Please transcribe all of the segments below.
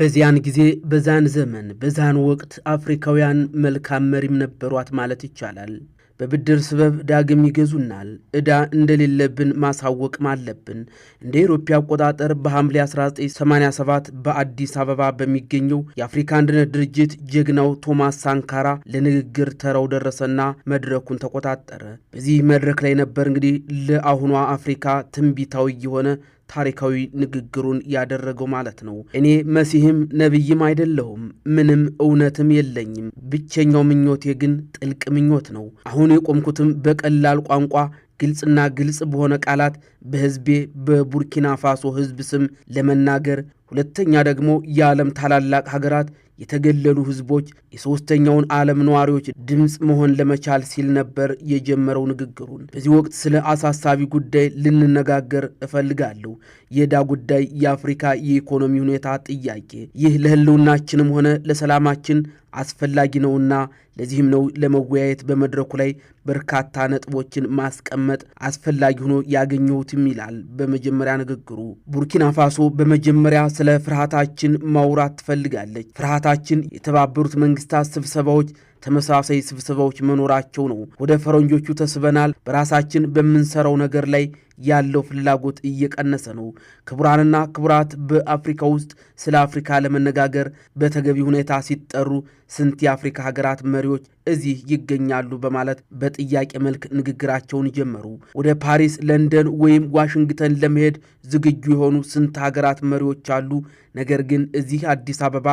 በዚያን ጊዜ በዛን ዘመን በዛን ወቅት አፍሪካውያን መልካም መሪም ነበሯት ማለት ይቻላል። በብድር ስበብ ዳግም ይገዙናል። ዕዳ እንደሌለብን ማሳወቅም አለብን። እንደ ኢሮፓ አቆጣጠር በሐምሌ 1987 በአዲስ አበባ በሚገኘው የአፍሪካ አንድነት ድርጅት ጀግናው ቶማስ ሳንካራ ለንግግር ተራው ደረሰና መድረኩን ተቆጣጠረ። በዚህ መድረክ ላይ ነበር እንግዲህ ለአሁኗ አፍሪካ ትንቢታዊ የሆነ ታሪካዊ ንግግሩን ያደረገው ማለት ነው። እኔ መሲህም ነብይም አይደለሁም፣ ምንም እውነትም የለኝም። ብቸኛው ምኞቴ ግን ጥልቅ ምኞት ነው። አሁን የቆምኩትም በቀላል ቋንቋ ግልጽና ግልጽ በሆነ ቃላት በሕዝቤ በቡርኪና ፋሶ ሕዝብ ስም ለመናገር፣ ሁለተኛ ደግሞ የዓለም ታላላቅ ሀገራት የተገለሉ ሕዝቦች የሦስተኛውን ዓለም ነዋሪዎች ድምፅ መሆን ለመቻል ሲል ነበር የጀመረው ንግግሩን። በዚህ ወቅት ስለ አሳሳቢ ጉዳይ ልንነጋገር እፈልጋለሁ። የዕዳ ጉዳይ፣ የአፍሪካ የኢኮኖሚ ሁኔታ ጥያቄ። ይህ ለሕልውናችንም ሆነ ለሰላማችን አስፈላጊ ነውና ለዚህም ነው ለመወያየት በመድረኩ ላይ በርካታ ነጥቦችን ማስቀመጥ አስፈላጊ ሆኖ ያገኘሁትም ይላል በመጀመሪያ ንግግሩ። ቡርኪና ፋሶ በመጀመሪያ ስለ ፍርሃታችን ማውራት ትፈልጋለች። ፍርሃታችን የተባበሩት መንግስታት ስብሰባዎች ተመሳሳይ ስብሰባዎች መኖራቸው ነው። ወደ ፈረንጆቹ ተስበናል። በራሳችን በምንሰራው ነገር ላይ ያለው ፍላጎት እየቀነሰ ነው። ክቡራንና ክቡራት፣ በአፍሪካ ውስጥ ስለ አፍሪካ ለመነጋገር በተገቢ ሁኔታ ሲጠሩ ስንት የአፍሪካ ሀገራት መሪዎች እዚህ ይገኛሉ? በማለት በጥያቄ መልክ ንግግራቸውን ጀመሩ። ወደ ፓሪስ፣ ለንደን ወይም ዋሽንግተን ለመሄድ ዝግጁ የሆኑ ስንት ሀገራት መሪዎች አሉ? ነገር ግን እዚህ አዲስ አበባ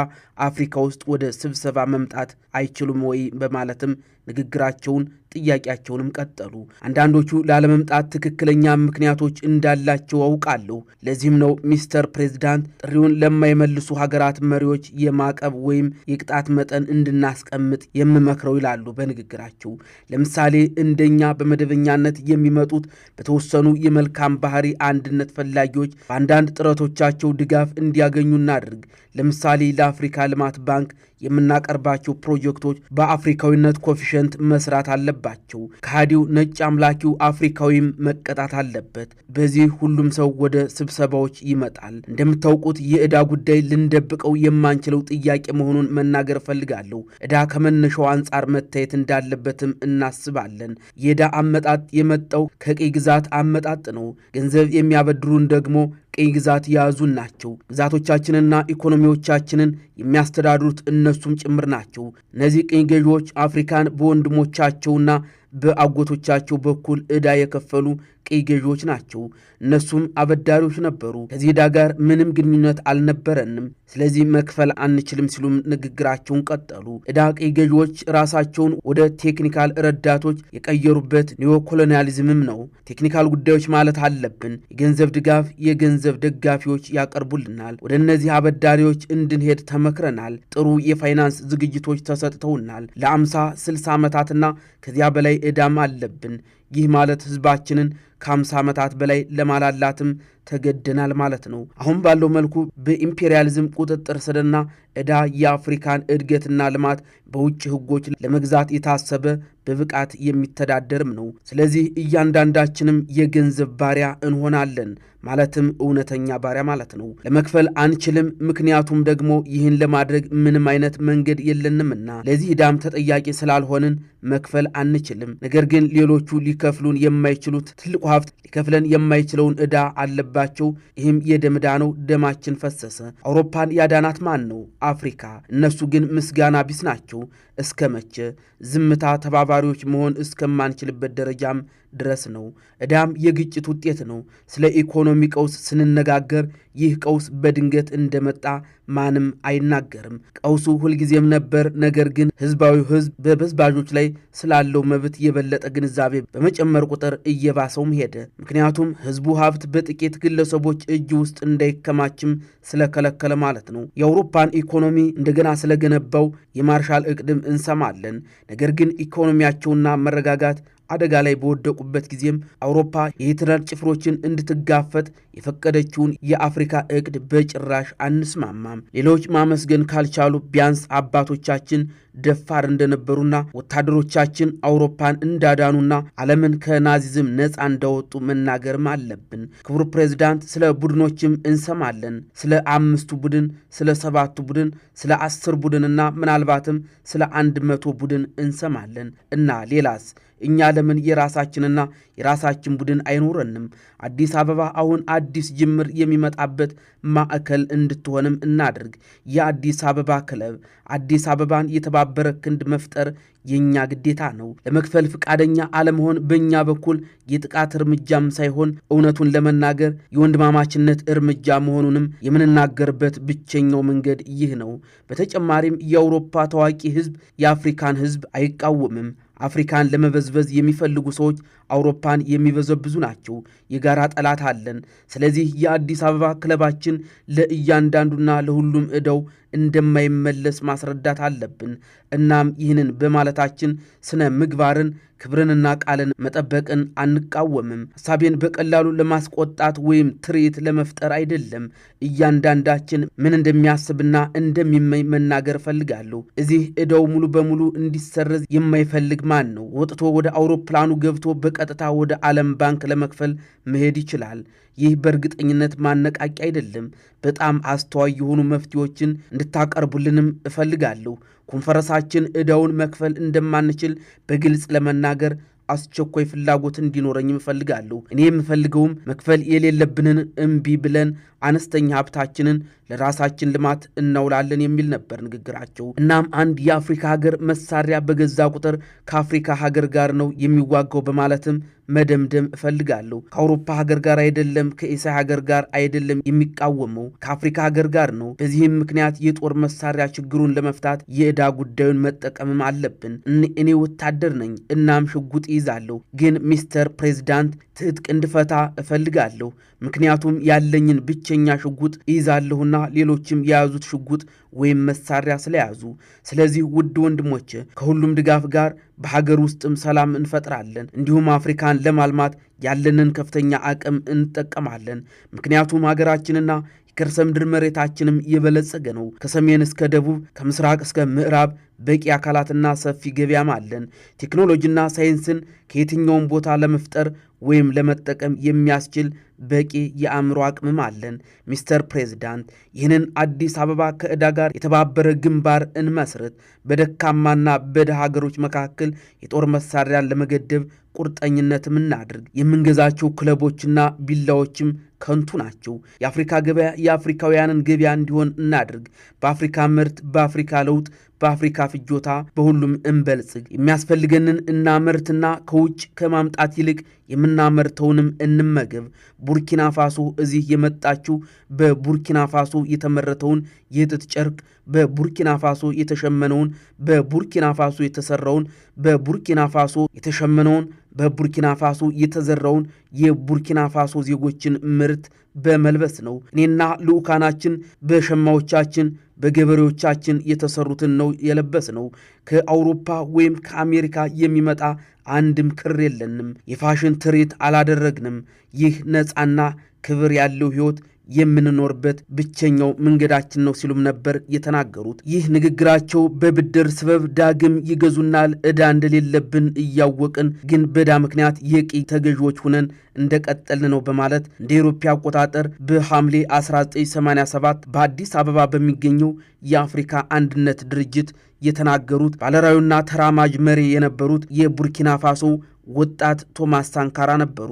አፍሪካ ውስጥ ወደ ስብሰባ መምጣት አይችሉም ወይ? በማለትም ንግግራቸውን ጥያቄያቸውንም ቀጠሉ። አንዳንዶቹ ላለመምጣት ትክክለኛ ምክንያቶች እንዳላቸው አውቃለሁ። ለዚህም ነው ሚስተር ፕሬዝዳንት ጥሪውን ለማይመልሱ ሀገራት መሪዎች የማዕቀብ ወይም የቅጣት መጠን እንድናስቀምጥ የምመክረው ይላሉ በንግግራቸው። ለምሳሌ እንደኛ በመደበኛነት የሚመጡት በተወሰኑ የመልካም ባህሪ አንድነት ፈላጊዎች በአንዳንድ ጥረቶቻቸው ድጋፍ እንዲያገኙ እናድርግ። ለምሳሌ ለአፍሪካ ልማት ባንክ የምናቀርባቸው ፕሮጀክቶች በአፍሪካዊነት ኮፊሸንት መስራት አለባቸው። ከሃዲው ነጭ አምላኪው አፍሪካዊም መቀጣት አለበት። በዚህ ሁሉም ሰው ወደ ስብሰባዎች ይመጣል። እንደምታውቁት የዕዳ ጉዳይ ልንደብቀው የማንችለው ጥያቄ መሆኑን መናገር እፈልጋለሁ። ዕዳ ከመነሻው አንጻር መታየት እንዳለበትም እናስባለን። የዕዳ አመጣጥ የመጣው ከቅኝ ግዛት አመጣጥ ነው። ገንዘብ የሚያበድሩን ደግሞ ቅኝ ግዛት የያዙን ናቸው። ግዛቶቻችንና ኢኮኖሚዎቻችንን የሚያስተዳድሩት እነሱም ጭምር ናቸው። እነዚህ ቅኝ ገዢዎች አፍሪካን በወንድሞቻቸውና በአጎቶቻቸው በኩል ዕዳ የከፈሉ ቅኝ ገዢዎች ናቸው። እነሱም አበዳሪዎች ነበሩ። ከዚህ ዕዳ ጋር ምንም ግንኙነት አልነበረንም። ስለዚህ መክፈል አንችልም ሲሉም ንግግራቸውን ቀጠሉ። ዕዳ ቅኝ ገዢዎች ራሳቸውን ወደ ቴክኒካል ረዳቶች የቀየሩበት ኒዮኮሎኒያሊዝምም ነው። ቴክኒካል ጉዳዮች ማለት አለብን። የገንዘብ ድጋፍ፣ የገንዘብ ደጋፊዎች ያቀርቡልናል። ወደ እነዚህ አበዳሪዎች እንድንሄድ ተመክረናል። ጥሩ የፋይናንስ ዝግጅቶች ተሰጥተውናል። ለ50-60 ዓመታትና ከዚያ በላይ ዕዳም አለብን። ይህ ማለት ሕዝባችንን ከ50 ዓመታት በላይ ለማላላትም ተገደናል ማለት ነው። አሁን ባለው መልኩ በኢምፔሪያሊዝም ቁጥጥር ስርና ዕዳ የአፍሪካን እድገትና ልማት በውጭ ሕጎች ለመግዛት የታሰበ በብቃት የሚተዳደርም ነው። ስለዚህ እያንዳንዳችንም የገንዘብ ባሪያ እንሆናለን፣ ማለትም እውነተኛ ባሪያ ማለት ነው። ለመክፈል አንችልም፣ ምክንያቱም ደግሞ ይህን ለማድረግ ምንም አይነት መንገድ የለንምና። ለዚህ ዕዳም ተጠያቂ ስላልሆንን መክፈል አንችልም። ነገር ግን ሌሎቹ ሊከፍሉን የማይችሉት ትልቁ ሀብት ሊከፍለን የማይችለውን ዕዳ አለባቸው። ይህም የደም ዕዳ ነው። ደማችን ፈሰሰ። አውሮፓን ያዳናት ማን ነው? አፍሪካ። እነሱ ግን ምስጋና ቢስ ናቸው። እስከ መቼ? ዝምታ ተባባሪዎች መሆን እስከማንችልበት ደረጃም ድረስ ነው። ዕዳም የግጭት ውጤት ነው። ስለ ኢኮኖሚ ቀውስ ስንነጋገር ይህ ቀውስ በድንገት እንደመጣ ማንም አይናገርም። ቀውሱ ሁልጊዜም ነበር። ነገር ግን ሕዝባዊው ሕዝብ በበዝባዦች ላይ ስላለው መብት የበለጠ ግንዛቤ በመጨመር ቁጥር እየባሰውም ሄደ። ምክንያቱም ሕዝቡ ሀብት በጥቂት ግለሰቦች እጅ ውስጥ እንዳይከማችም ስለከለከለ ማለት ነው። የአውሮፓን ኢኮኖሚ እንደገና ስለገነባው የማርሻል ዕቅድም እንሰማለን። ነገር ግን ኢኮኖሚያቸውና መረጋጋት አደጋ ላይ በወደቁበት ጊዜም አውሮፓ የሂትለር ጭፍሮችን እንድትጋፈጥ የፈቀደችውን የአፍሪካ ዕቅድ በጭራሽ አንስማማም። ሌሎች ማመስገን ካልቻሉ ቢያንስ አባቶቻችን ደፋር እንደነበሩና ወታደሮቻችን አውሮፓን እንዳዳኑና ዓለምን ከናዚዝም ነፃ እንዳወጡ መናገርም አለብን። ክቡር ፕሬዝዳንት፣ ስለ ቡድኖችም እንሰማለን። ስለ 5 ቡድን፣ ስለ 7 ቡድን፣ ስለ 10 ቡድንና ምናልባትም ስለ 100 ቡድን እንሰማለን። እና ሌላስ? እኛ ለምን የራሳችን ቡድን አይኖረንም? አዲስ አበባ አሁን አዲስ ጅምር የሚመጣበት ማዕከል እንድትሆንም እናድርግ። የአዲስ አበባ ክለብ አዲስ አበባን የተባበረ ክንድ መፍጠር የኛ ግዴታ ነው። ለመክፈል ፍቃደኛ አለመሆን በእኛ በኩል የጥቃት እርምጃም ሳይሆን እውነቱን ለመናገር የወንድማማችነት እርምጃ መሆኑንም የምንናገርበት ብቸኛው መንገድ ይህ ነው። በተጨማሪም የአውሮፓ ታዋቂ ሕዝብ የአፍሪካን ሕዝብ አይቃወምም። አፍሪካን ለመበዝበዝ የሚፈልጉ ሰዎች አውሮፓን የሚበዘብዙ ናቸው። የጋራ ጠላት አለን። ስለዚህ የአዲስ አበባ ክለባችን ለእያንዳንዱና ለሁሉም ዕዳው እንደማይመለስ ማስረዳት አለብን። እናም ይህንን በማለታችን ስነ ምግባርን፣ ክብርንና ቃልን መጠበቅን አንቃወምም። ሐሳቤን በቀላሉ ለማስቆጣት ወይም ትርኢት ለመፍጠር አይደለም። እያንዳንዳችን ምን እንደሚያስብና እንደሚመኝ መናገር እፈልጋለሁ። እዚህ ዕዳው ሙሉ በሙሉ እንዲሰረዝ የማይፈልግ ማን ነው? ወጥቶ ወደ አውሮፕላኑ ገብቶ በቀጥታ ወደ ዓለም ባንክ ለመክፈል መሄድ ይችላል። ይህ በእርግጠኝነት ማነቃቂ አይደለም። በጣም አስተዋይ የሆኑ መፍትሄዎችን እንድታቀርቡልንም እፈልጋለሁ። ኮንፈረንሳችን ዕዳውን መክፈል እንደማንችል በግልጽ ለመናገር አስቸኳይ ፍላጎት እንዲኖረኝ እፈልጋለሁ። እኔ የምፈልገውም መክፈል የሌለብንን እምቢ ብለን አነስተኛ ሀብታችንን ለራሳችን ልማት እናውላለን የሚል ነበር ንግግራቸው። እናም አንድ የአፍሪካ ሀገር መሳሪያ በገዛ ቁጥር ከአፍሪካ ሀገር ጋር ነው የሚዋጋው በማለትም መደምደም እፈልጋለሁ። ከአውሮፓ ሀገር ጋር አይደለም፣ ከኤስያ ሀገር ጋር አይደለም የሚቃወመው፣ ከአፍሪካ ሀገር ጋር ነው። በዚህም ምክንያት የጦር መሳሪያ ችግሩን ለመፍታት የዕዳ ጉዳዩን መጠቀምም አለብን። እኔ ወታደር ነኝ፣ እናም ሽጉጥ ይዛለሁ። ግን ሚስተር ፕሬዚዳንት ትጥቅ እንድፈታ እፈልጋለሁ። ምክንያቱም ያለኝን ብቸኛ ሽጉጥ ይዛለሁና ሌሎችም የያዙት ሽጉጥ ወይም መሳሪያ ስለያዙ። ስለዚህ ውድ ወንድሞቼ ከሁሉም ድጋፍ ጋር በሀገር ውስጥም ሰላም እንፈጥራለን። እንዲሁም አፍሪካን ለማልማት ያለንን ከፍተኛ አቅም እንጠቀማለን። ምክንያቱም ሀገራችንና የከርሰ ምድር መሬታችንም የበለጸገ ነው። ከሰሜን እስከ ደቡብ፣ ከምስራቅ እስከ ምዕራብ በቂ አካላትና ሰፊ ገበያም አለን። ቴክኖሎጂና ሳይንስን ከየትኛውም ቦታ ለመፍጠር ወይም ለመጠቀም የሚያስችል በቂ የአእምሮ አቅምም አለን። ሚስተር ፕሬዚዳንት፣ ይህንን አዲስ አበባ ከዕዳ ጋር የተባበረ ግንባር እንመስርት። በደካማና በድሃ ሀገሮች መካከል የጦር መሳሪያን ለመገደብ ቁርጠኝነትም እናድርግ። የምንገዛቸው ክለቦችና ቢላዎችም ከንቱ ናቸው። የአፍሪካ ገበያ የአፍሪካውያንን ገበያ እንዲሆን እናድርግ። በአፍሪካ ምርት፣ በአፍሪካ ለውጥ፣ በአፍሪካ ፍጆታ በሁሉም እንበልጽግ። የሚያስፈልገንን እናመርትና ከውጭ ከማምጣት ይልቅ የምናመርተውንም እንመገብ። ቡርኪና ፋሶ እዚህ የመጣችው በቡርኪና ፋሶ የተመረተውን የጥጥ ጨርቅ፣ በቡርኪና ፋሶ የተሸመነውን፣ በቡርኪና ፋሶ የተሰራውን፣ በቡርኪና ፋሶ የተሸመነውን፣ በቡርኪና ፋሶ የተዘራውን የቡርኪና ፋሶ ዜጎችን ምርት በመልበስ ነው። እኔና ልዑካናችን በሸማዎቻችን በገበሬዎቻችን የተሰሩትን ነው የለበስ ነው። ከአውሮፓ ወይም ከአሜሪካ የሚመጣ አንድም ክር የለንም። የፋሽን ትርኢት አላደረግንም። ይህ ነፃና ክብር ያለው ሕይወት የምንኖርበት ብቸኛው መንገዳችን ነው ሲሉም ነበር የተናገሩት። ይህ ንግግራቸው በብድር ስበብ ዳግም ይገዙናል፣ ዕዳ እንደሌለብን እያወቅን ግን በዕዳ ምክንያት የቅኝ ተገዢዎች ሁነን እንደቀጠልን ነው በማለት እንደ አውሮፓ አቆጣጠር በሐምሌ 1987 በአዲስ አበባ በሚገኘው የአፍሪካ አንድነት ድርጅት የተናገሩት ባለራዕዩና ተራማጅ መሪ የነበሩት የቡርኪና ፋሶ ወጣት ቶማስ ሳንካራ ነበሩ።